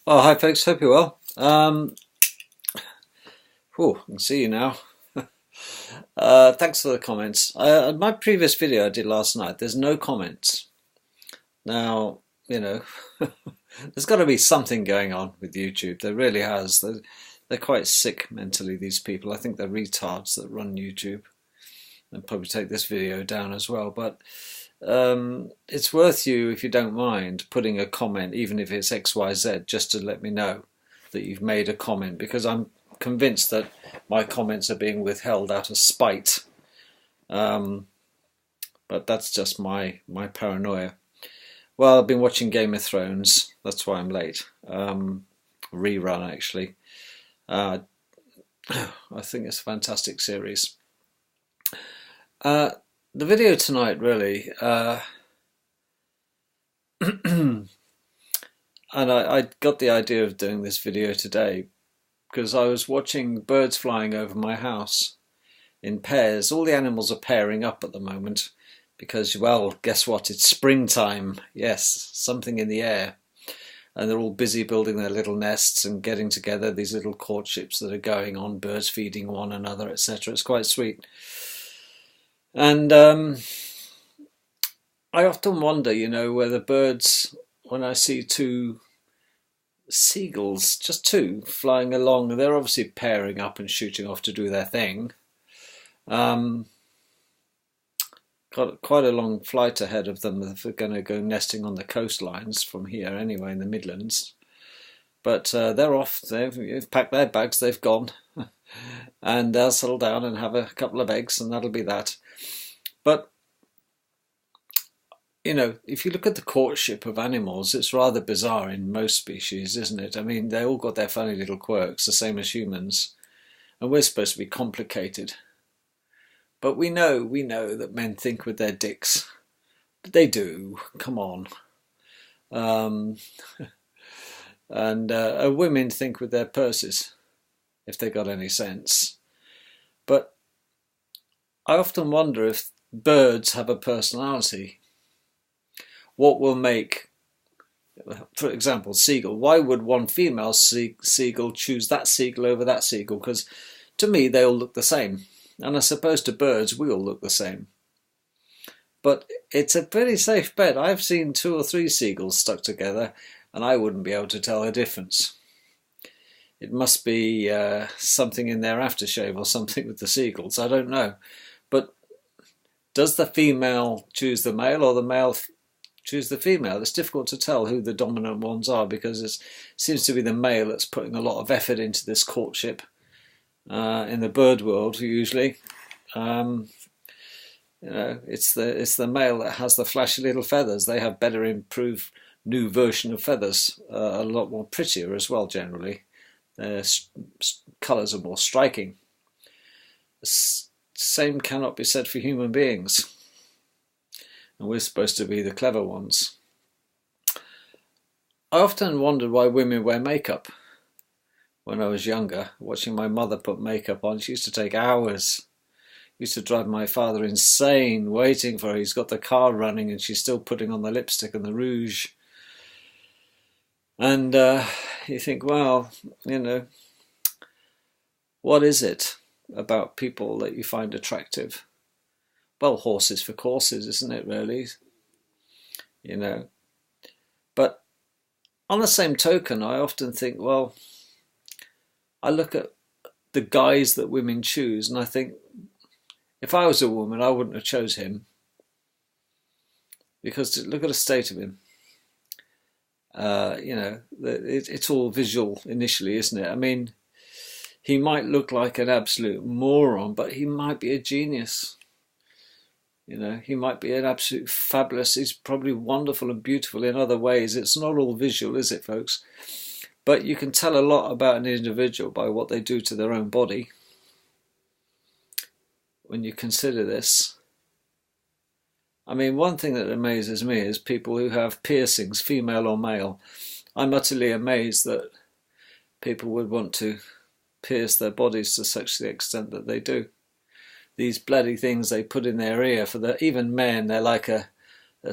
Oh, hi folks, hope you're well. I can see you now. Thanks for the comments. My previous video I did last night, there's no comments. Now, you know, there's got to be something going on with YouTube. There really has. They're quite sick mentally, these people. I think they're retards that run YouTube. They'll probably take this video down as well. But it's worth you, if you don't mind, putting a comment, even if it's XYZ, just to let me know that you've made a comment, because I'm convinced that my comments are being withheld out of spite. But that's just my paranoia. Well, I've been watching Game of Thrones. That's why I'm late. Rerun, actually. I think it's a fantastic series. The video tonight, really, and I got the idea of doing this video today because I was watching birds flying over my house in pairs. All the animals are pairing up at the moment because, well, guess what? It's springtime. Yes, something in the air. And they're all busy building their little nests and getting together, these little courtships that are going on, birds feeding one another, etc. It's quite sweet. And I often wonder, whether birds, when I see two seagulls, just two, flying along, they're obviously pairing up and shooting off to do their thing. Got quite a long flight ahead of them if they're going to go nesting on the coastlines from here anyway, in the Midlands. But they're off, they've packed their bags, they've gone. And they'll settle down and have a couple of eggs, and that'll be that. But, if you look at the courtship of animals, it's rather bizarre in most species, isn't it? I mean, they all got their funny little quirks, the same as humans. And we're supposed to be complicated. But we know that men think with their dicks. But they do, come on. And women think with their purses, if they got any sense. But I often wonder if birds have a personality. What will make, for example, seagull, why would one female seagull choose that seagull over that seagull? Because to me, they all look the same. And I suppose to birds, we all look the same. But it's a pretty safe bet. I've seen 2 or 3 seagulls stuck together, and I wouldn't be able to tell the difference. It must be something in their aftershave or something with the seagulls. I don't know. But does the female choose the male or the male choose the female? It's difficult to tell who the dominant ones are because it seems to be the male that's putting a lot of effort into this courtship. In the bird world, usually, it's the male that has the flashy little feathers. They have better, improved, new version of feathers, a lot more prettier as well. Generally, their colours are more striking. Same cannot be said for human beings, and we're supposed to be the clever ones. I often wondered why women wear makeup. When I was younger, watching my mother put makeup on, she used to take hours. Used to drive my father insane waiting for her. He's got the car running and she's still putting on the lipstick and the rouge. And you think, well, what is it about people that you find attractive? Well, horses for courses, isn't it, really? But on the same token, I often think, well, I look at the guys that women choose and I think, if I was a woman, I wouldn't have chose him. Because look at the state of him. It's all visual initially, isn't it? I mean, he might look like an absolute moron, but he might be a genius. He might be an absolute fabulous, he's probably wonderful and beautiful in other ways. It's not all visual, is it, folks? But you can tell a lot about an individual by what they do to their own body. When you consider this. I mean, one thing that amazes me is people who have piercings, female or male. I'm utterly amazed that people would want to pierce their bodies to such the extent that they do. These bloody things they put in their ear, even men, they're like a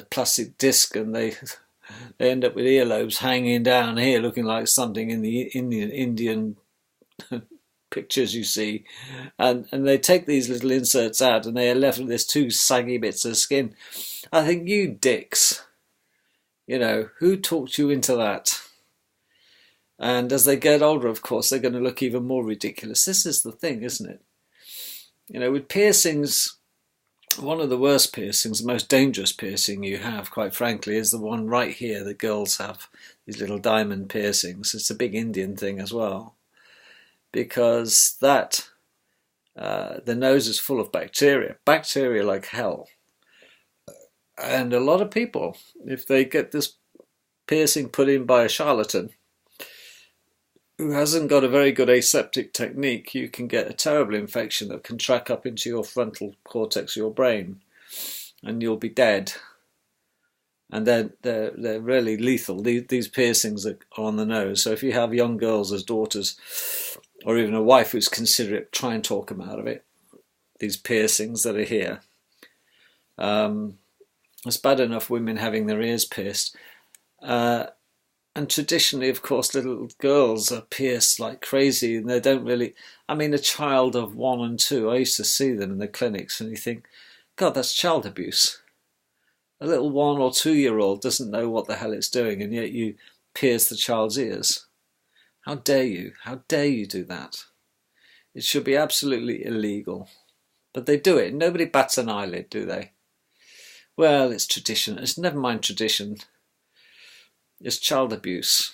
plastic disc, and They end up with earlobes hanging down here, looking like something in the Indian pictures you see, and they take these little inserts out and they are left with these two saggy bits of skin. I think, you dicks, who talked you into that? And as they get older, of course, they're going to look even more ridiculous. This is the thing, isn't it? With piercings, one of the worst piercings, the most dangerous piercing you have, quite frankly, is the one right here that girls have, these little diamond piercings. It's a big Indian thing as well, because the nose is full of bacteria like hell. And a lot of people, if they get this piercing put in by a charlatan who hasn't got a very good aseptic technique, you can get a terrible infection that can track up into your frontal cortex, your brain, and you'll be dead. And they're really lethal. These piercings are on the nose. So if you have young girls as daughters, or even a wife who's considerate, try and talk them out of it. These piercings that are here. It's bad enough women having their ears pierced. And traditionally, of course, little girls are pierced like crazy, and they don't really... I mean, a child of 1 and 2, I used to see them in the clinics, and you think, God, that's child abuse. A little 1 or 2-year-old doesn't know what the hell it's doing, and yet you pierce the child's ears. How dare you? How dare you do that? It should be absolutely illegal. But they do it. Nobody bats an eyelid, do they? Well, it's tradition. It's never mind tradition. It's child abuse.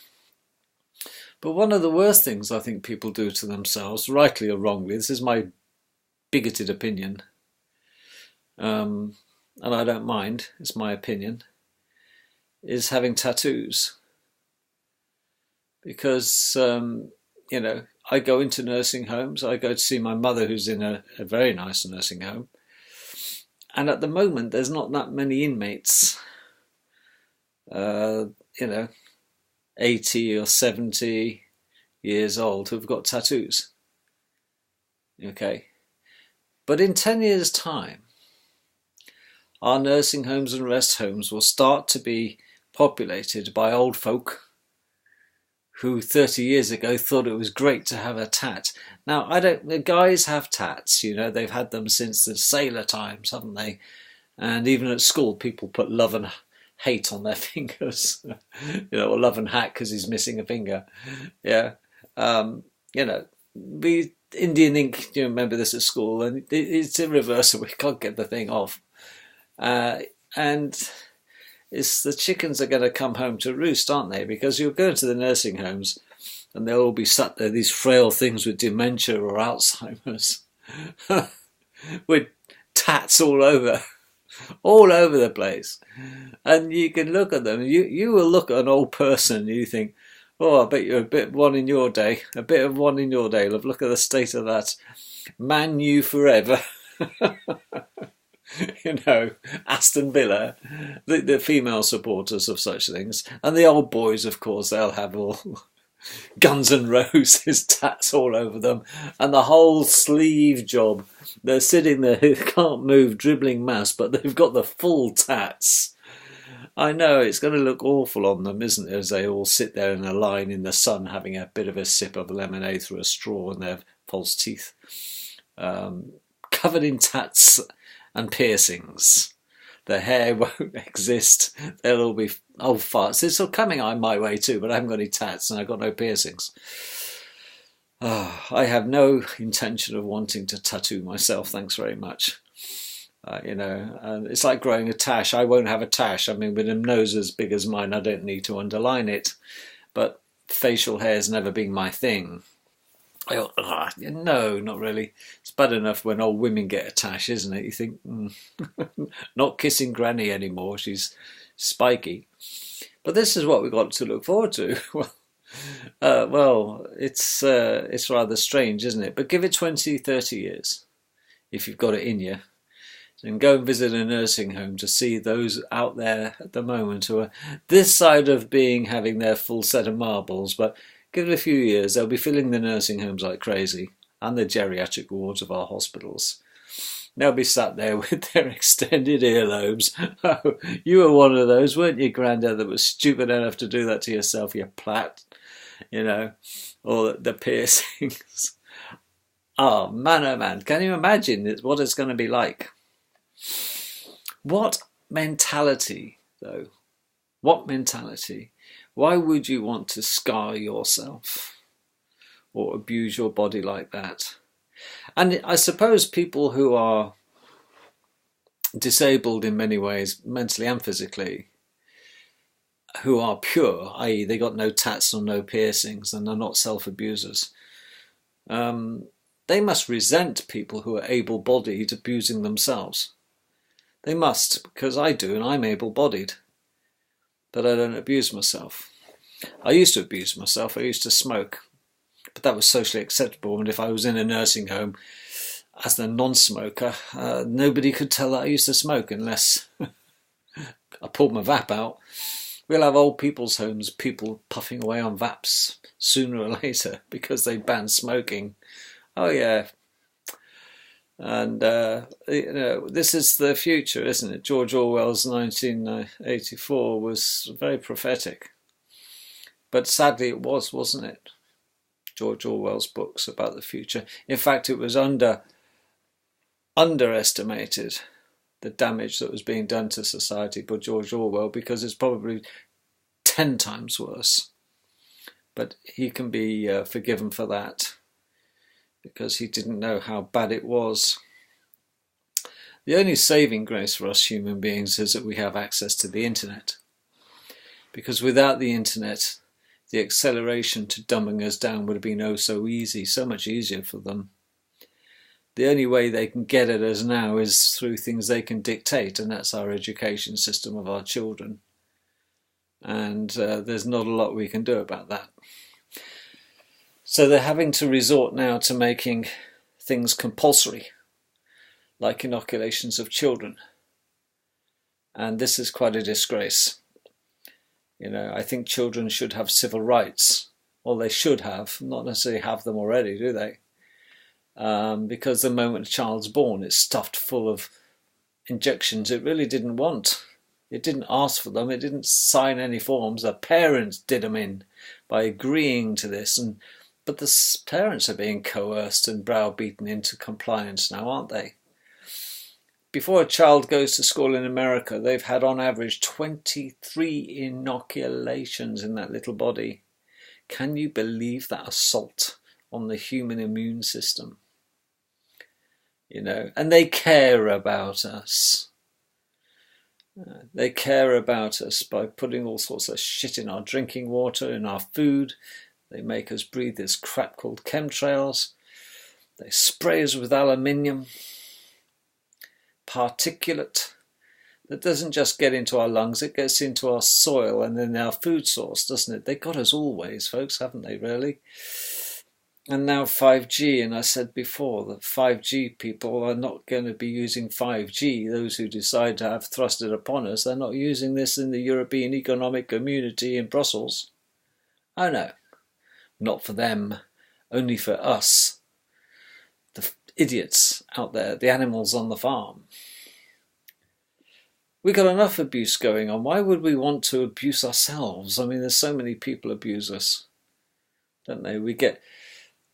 But one of the worst things I think people do to themselves, rightly or wrongly, this is my bigoted opinion, and I don't mind, it's my opinion, is having tattoos. Because, I go into nursing homes. I go to see my mother, who's in a very nice nursing home. And at the moment, there's not that many inmates, 80 or 70 years old who've got tattoos. Okay. But in 10 years' time, our nursing homes and rest homes will start to be populated by old folk who 30 years ago thought it was great to have a tat. Now, the guys have tats, they've had them since the sailor times, haven't they? And even at school, people put love and hate on their fingers, or love and hat because he's missing a finger. Yeah. We Indian ink, remember this at school, and it's irreversible. We can't get the thing off. And it's the chickens are going to come home to roost, aren't they? Because you'll go into the nursing homes and they'll all be sat there, these frail things with dementia or Alzheimer's, with tats all over the place. And you can look at them, you will look at an old person and you think, oh, I bet you're a bit of one in your day, love. Look at the state of that. Man U forever. Aston Villa, the female supporters of such things, and the old boys, of course, they'll have all Guns N' Roses tats all over them, and the whole sleeve job. They're sitting there, who can't move, dribbling mass, but they've got the full tats. I know, it's going to look awful on them, isn't it, as they all sit there in a line in the sun having a bit of a sip of lemonade through a straw in their false teeth, covered in tats and piercings. The hair won't exist. They'll all be old farts. It's all coming on my way too, but I haven't got any tats and I've got no piercings. I have no intention of wanting to tattoo myself, thanks very much. And it's like growing a tash. I won't have a tash. I mean, with a nose as big as mine, I don't need to underline it. But facial hair's never been my thing. No, not really. It's bad enough when old women get a tash, isn't it? You think, not kissing Granny anymore, she's spiky. But this is what we've got to look forward to. Well, it's rather strange, isn't it? But give it 20, 30 years, if you've got it in you, and go and visit a nursing home to see those out there at the moment who are this side of having their full set of marbles, but give it a few years, they'll be filling the nursing homes like crazy and the geriatric wards of our hospitals. They'll be sat there with their extended earlobes. Oh, you were one of those, weren't you, Grandad, that was stupid enough to do that to yourself, you plat, you know, or the piercings. Oh man, can you imagine what it's going to be like? What mentality, though? What mentality? Why would you want to scar yourself or abuse your body like that? And I suppose people who are disabled in many ways, mentally and physically, who are pure, i.e. they got no tats or no piercings and are not self-abusers, they must resent people who are able-bodied abusing themselves. They must, because I do, and I'm able-bodied, but I don't abuse myself. I used to abuse myself. I used to smoke, but that was socially acceptable. And if I was in a nursing home as the non-smoker, nobody could tell that I used to smoke unless I pulled my vap out. We'll have old people's homes, people puffing away on vaps sooner or later because they banned smoking. Oh yeah. And this is the future, isn't it? George Orwell's 1984 was very prophetic. But sadly it was, wasn't it? George Orwell's books about the future. In fact, it was underestimated, the damage that was being done to society by George Orwell, because it's probably 10 times worse. But he can be forgiven for that, because he didn't know how bad it was. The only saving grace for us human beings is that we have access to the internet. Because without the internet, the acceleration to dumbing us down would have been oh so easy, so much easier for them. The only way they can get at us now is through things they can dictate, and that's our education system of our children. And there's not a lot we can do about that. So they're having to resort now to making things compulsory, like inoculations of children. And this is quite a disgrace. You know, I think children should have civil rights. Well, they should have, not necessarily have them already, do they? Because the moment a child's born, it's stuffed full of injections it really didn't want. It didn't ask for them. It didn't sign any forms. The parents did them in by agreeing to this. But the parents are being coerced and browbeaten into compliance now, aren't they? Before a child goes to school in America, they've had on average 23 inoculations in that little body. Can you believe that assault on the human immune system? You know, and they care about us. They care about us by putting all sorts of shit in our drinking water, in our food. They make us breathe this crap called chemtrails. They spray us with aluminium, particulate, that doesn't just get into our lungs, it gets into our soil and then our food source, doesn't it? They got us always, folks, haven't they, really? And now 5G, and I said before that 5G people are not going to be using 5G. Those who decide to have thrust it upon us, they're not using this in the European Economic Community in Brussels. Oh no, not for them, only for us, the idiots out there, the animals on the farm. We've got enough abuse going on. Why would we want to abuse ourselves? I mean, there's so many people abuse us, don't they? We get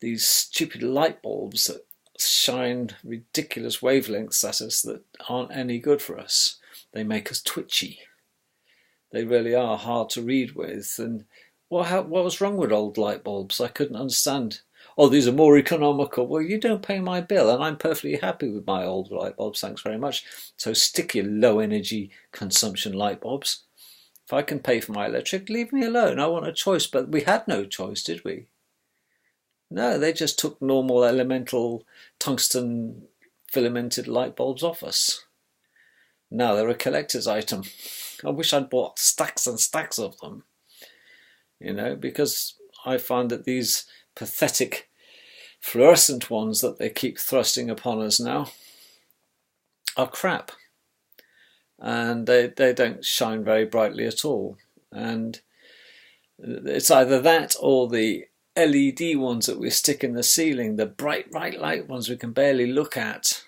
these stupid light bulbs that shine ridiculous wavelengths at us that aren't any good for us. They make us twitchy. They really are hard to read with. And what was wrong with old light bulbs? I couldn't understand. Oh, these are more economical. Well, you don't pay my bill, and I'm perfectly happy with my old light bulbs, thanks very much. So stick your low energy consumption light bulbs. If I can pay for my electric, leave me alone. I want a choice. But we had no choice, did we? No, they just took normal elemental tungsten filamented light bulbs off us. Now they're a collector's item. I wish I'd bought stacks and stacks of them, you know, because I find that these pathetic fluorescent ones that they keep thrusting upon us now are crap. And they don't shine very brightly at all. And it's either that or the LED ones that we stick in the ceiling, the bright light ones we can barely look at.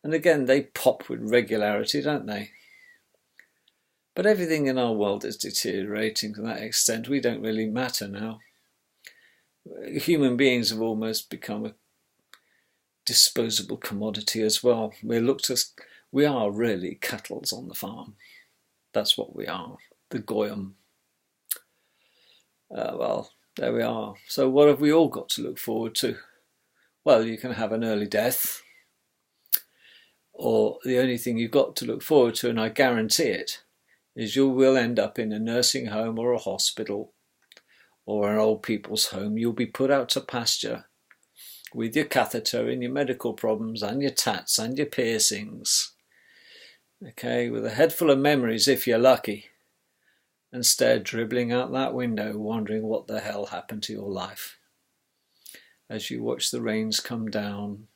And again, they pop with regularity, don't they? But everything in our world is deteriorating to that extent. We don't really matter now. Human beings have almost become a disposable commodity as well. We are really cattle on the farm. That's what we are, the goyim. Well, there we are. So what have we all got to look forward to? Well, you can have an early death, or the only thing you've got to look forward to, and I guarantee it, is you will end up in a nursing home or a hospital or an old people's home. You'll be put out to pasture with your catheter and your medical problems and your tats and your piercings. Okay, with a head full of memories if you're lucky, and stare dribbling out that window wondering what the hell happened to your life. As you watch the rains come down,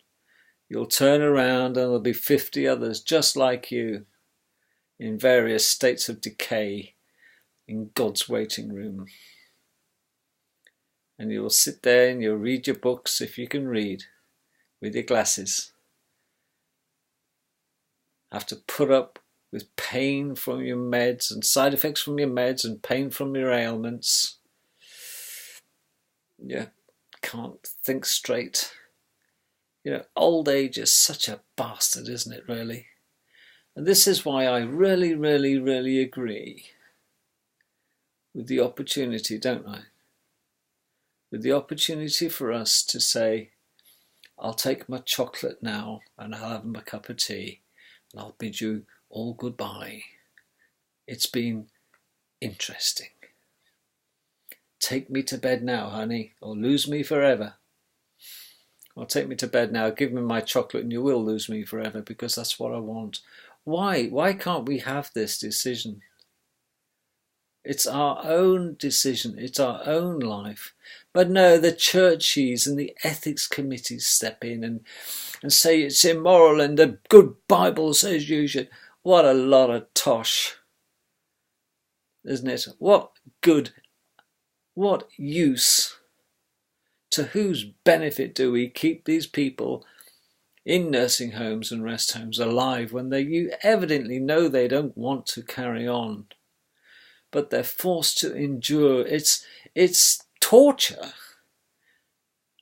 you'll turn around and there'll be 50 others just like you in various states of decay in God's waiting room. And you'll sit there and you'll read your books, if you can read, with your glasses. Have to put up with pain from your meds and side effects from your meds and pain from your ailments. You can't think straight. You know, old age is such a bastard, isn't it, really? And this is why I really, really, really agree with the opportunity, don't I? With the opportunity for us to say, I'll take my chocolate now and I'll have my cup of tea and I'll bid you all goodbye. It's been interesting. Take me to bed now, honey, or lose me forever. Or take me to bed now, give me my chocolate and you will lose me forever, because that's what I want. Why? Why can't we have this decision? It's our own decision. It's our own life. But no, the churchies and the ethics committees step in and say it's immoral and the good Bible says you should. What a lot of tosh, isn't it? What good, what use, to whose benefit do we keep these people in nursing homes and rest homes alive when you evidently know they don't want to carry on, but they're forced to endure? It's torture,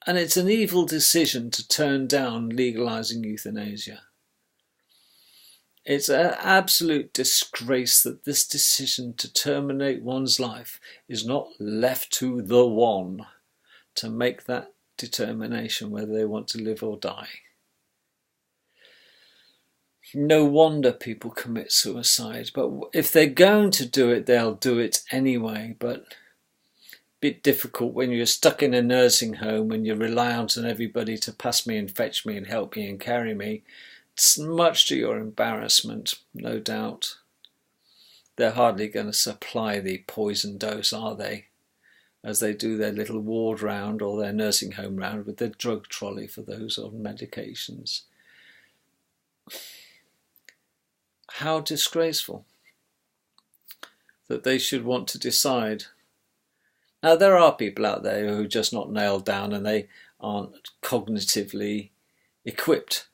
and it's an evil decision to turn down legalizing euthanasia. It's an absolute disgrace that this decision to terminate one's life is not left to the one to make that determination whether they want to live or die. No wonder people commit suicide, but if they're going to do it, they'll do it anyway. But a bit difficult when you're stuck in a nursing home and you're reliant on everybody to pass me and fetch me and help me and carry me. It's much to your embarrassment, no doubt. They're hardly going to supply the poison dose, are they? As they do their little ward round or their nursing home round with their drug trolley for those on medications. How disgraceful that they should want to decide. Now, there are people out there who are just not nailed down and they aren't cognitively equipped.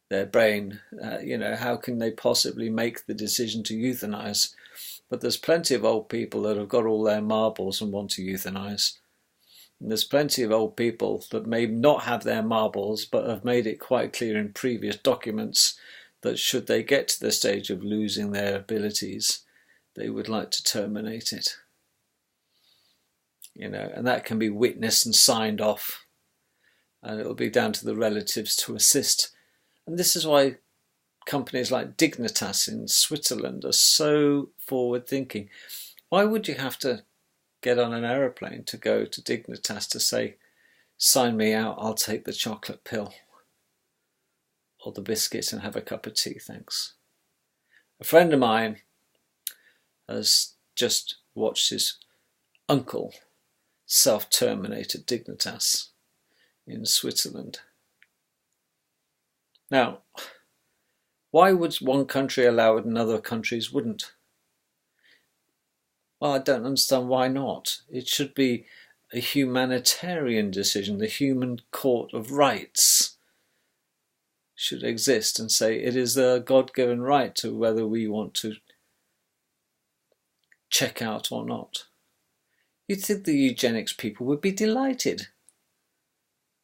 Their brain, how can they possibly make the decision to euthanize? But there's plenty of old people that have got all their marbles and want to euthanize. And there's plenty of old people that may not have their marbles but have made it quite clear in previous documents that should they get to the stage of losing their abilities, they would like to terminate it. And that can be witnessed and signed off. And it'll be down to the relatives to assist. And this is why companies like Dignitas in Switzerland are so forward-thinking. Why would you have to get on an aeroplane to go to Dignitas to say, sign me out, I'll take the chocolate pill or the biscuit and have a cup of tea, thanks. A friend of mine has just watched his uncle self-terminate at Dignitas in Switzerland. Now, why would one country allow it and other countries wouldn't? Well, I don't understand why not. It should be a humanitarian decision. The human court of rights should exist and say it is a God-given right to whether we want to check out or not. You'd think the eugenics people would be delighted,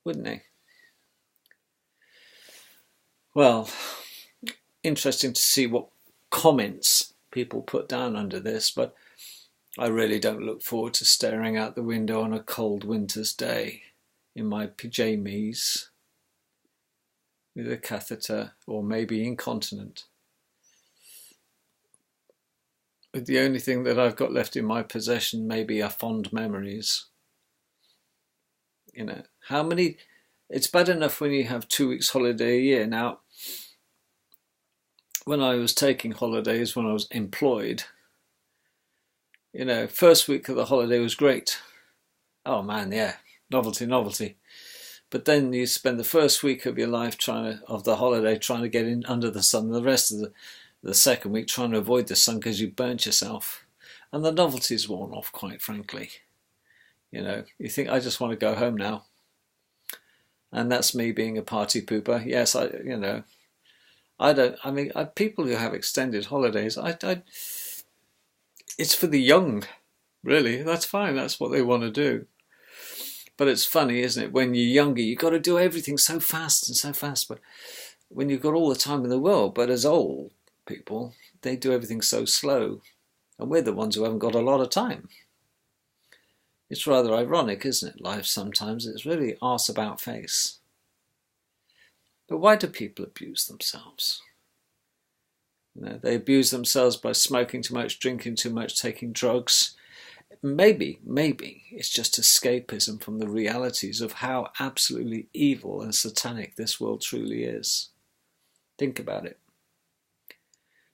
wouldn't they? Well, interesting to see what comments people put down under this, but I really don't look forward to staring out the window on a cold winter's day in my pyjamas with a catheter, or maybe incontinent, with the only thing that I've got left in my possession maybe are fond memories. You know, how many... It's bad enough when you have 2 weeks holiday a year. Now, when I was taking holidays, when I was employed, you know, first week of the holiday was great. Oh man, yeah, novelty. But then you spend the first week of your life of the holiday trying to get in under the sun. The rest of the second week trying to avoid the sun because you burnt yourself. And the novelty's worn off, quite frankly. You know, you think, I just want to go home now. And that's me being a party pooper. Yes, people who have extended holidays, it's for the young, really. That's fine. That's what they want to do. But it's funny, isn't it? When you're younger, you've got to do everything so fast and so fast. But when you've got all the time in the world, but as old people, they do everything so slow. And we're the ones who haven't got a lot of time. It's rather ironic, isn't it, life sometimes? It's really arse about face. But why do people abuse themselves? You know, they abuse themselves by smoking too much, drinking too much, taking drugs. Maybe it's just escapism from the realities of how absolutely evil and satanic this world truly is. Think about it.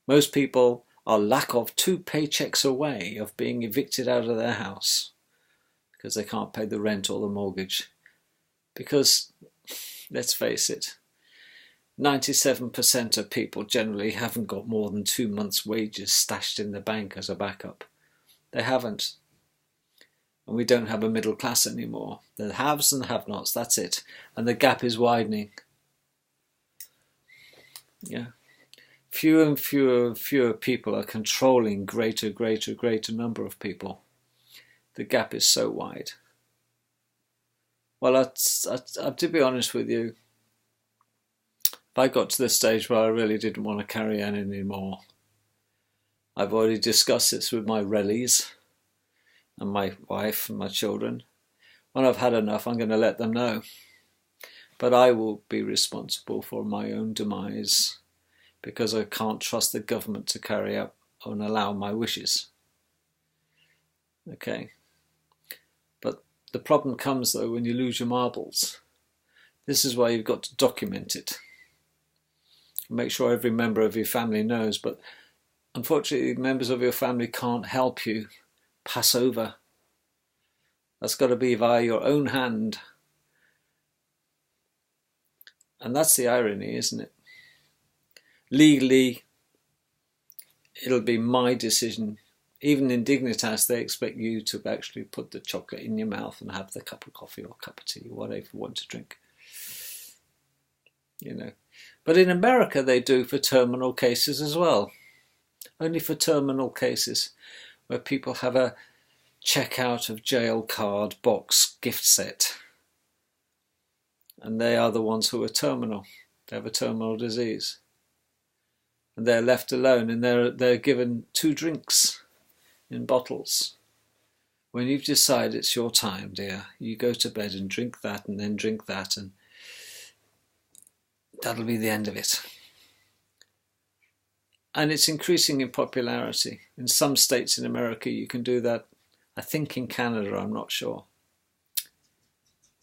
Most people are lack of 2 paychecks away of being evicted out of their house because they can't pay the rent or the mortgage. Because, let's face it, 97% of people generally haven't got more than 2 months' wages stashed in the bank as a backup. They haven't. And we don't have a middle class anymore. The haves and have-nots, that's it. And the gap is widening. Yeah. Fewer and fewer people are controlling greater number of people. The gap is so wide. Well, to be honest with you, if I got to the stage where I really didn't want to carry on anymore, I've already discussed this with my rellies and my wife and my children. When I've had enough, I'm going to let them know. But I will be responsible for my own demise because I can't trust the government to carry out and allow my wishes. Okay. But the problem comes, though, when you lose your marbles. This is why you've got to document it. Make sure every member of your family knows, but unfortunately members of your family can't help you pass over. That's got to be via your own hand. And that's the irony, isn't it? Legally, it'll be my decision. Even in Dignitas, they expect you to actually put the chocolate in your mouth and have the cup of coffee or cup of tea or whatever you want to drink. You know. But in America, they do for terminal cases as well. Only for terminal cases where people have a check out of jail card box gift set. And they are the ones who are terminal. They have a terminal disease. And they're left alone and they're given 2 drinks in bottles. When you've decided it's your time, dear, you go to bed and drink that and then drink that, and that'll be the end of it. And it's increasing in popularity. In some states in America you can do that. I think in Canada, I'm not sure.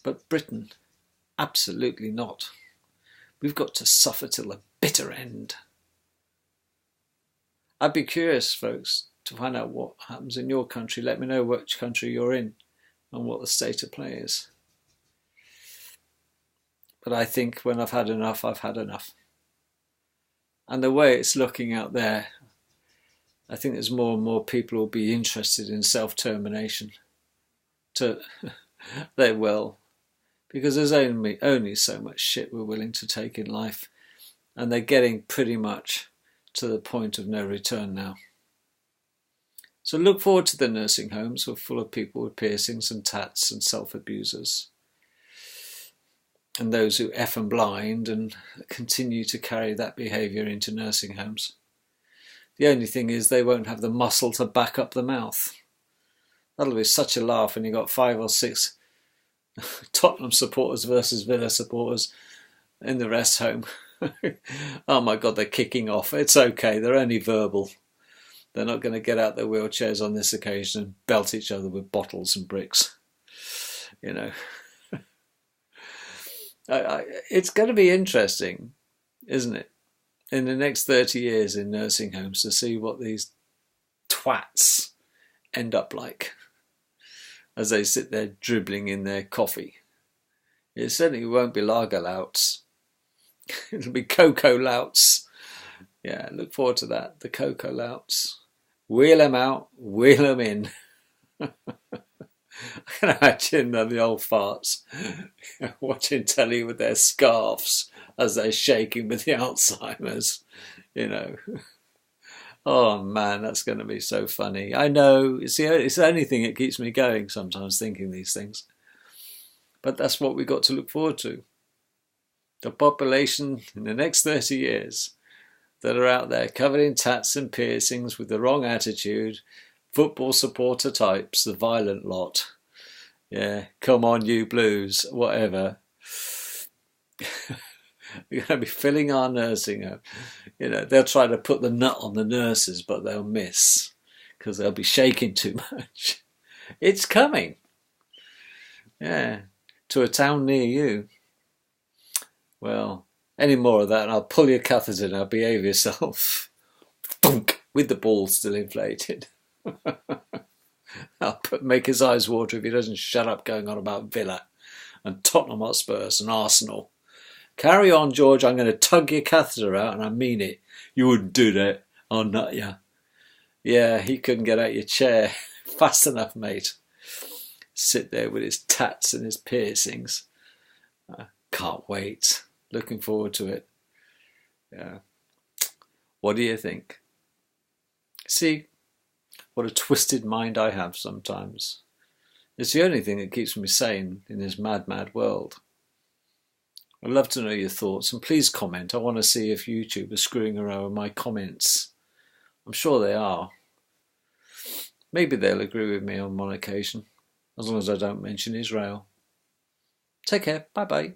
But Britain, absolutely not. We've got to suffer till the bitter end. I'd be curious, folks, to find out what happens in your country. Let me know which country you're in and what the state of play is. But I think when I've had enough, I've had enough. And the way it's looking out there, I think there's more and more people who will be interested in self-termination. They will. Because there's only so much shit we're willing to take in life. and they're getting pretty much to the point of no return now. So look forward to the nursing homes who are full of people with piercings and tats and self-abusers, and those who F and blind and continue to carry that behaviour into nursing homes. The only thing is they won't have the muscle to back up the mouth. That'll be such a laugh when you've got 5 or 6 Tottenham supporters versus Villa supporters in the rest home. Oh my God, they're kicking off. It's okay, they're only verbal. They're not going to get out their wheelchairs on this occasion and belt each other with bottles and bricks. You know. It's going to be interesting, isn't it, in the next 30 years in nursing homes to see what these twats end up like as they sit there dribbling in their coffee. It certainly won't be lager louts. It'll be cocoa louts. Yeah, look forward to that, the cocoa louts. Wheel them out, wheel them in. I can imagine the old farts watching telly with their scarves as they're shaking with the Alzheimer's, you know. Oh man, that's going to be so funny. I know, it's the only thing that keeps me going sometimes, thinking these things. But that's what we've got to look forward to. The population in the next 30 years that are out there covered in tats and piercings with the wrong attitude, football supporter types, the violent lot. Yeah, come on you Blues, whatever. We're going to be filling our nursing home. You know, they'll try to put the nut on the nurses, but they'll miss because they'll be shaking too much. It's coming. Yeah, to a town near you. Well, any more of that and I'll pull your catheter now, behave yourself. Thunk, with the ball still inflated. I'll make his eyes water if he doesn't shut up going on about Villa and Tottenham Hotspurs and Arsenal. Carry on, George, I'm going to tug your catheter out and I mean it. You wouldn't do that, I'll nut ya. Yeah, he couldn't get out your chair fast enough, mate. Sit there with his tats and his piercings. Can't wait. Looking forward to it. Yeah. What do you think? See, what a twisted mind I have sometimes. It's the only thing that keeps me sane in this mad, mad world. I'd love to know your thoughts, and please comment. I want to see if YouTube is screwing around with my comments. I'm sure they are. Maybe they'll agree with me on one occasion, as long as I don't mention Israel. Take care. Bye-bye.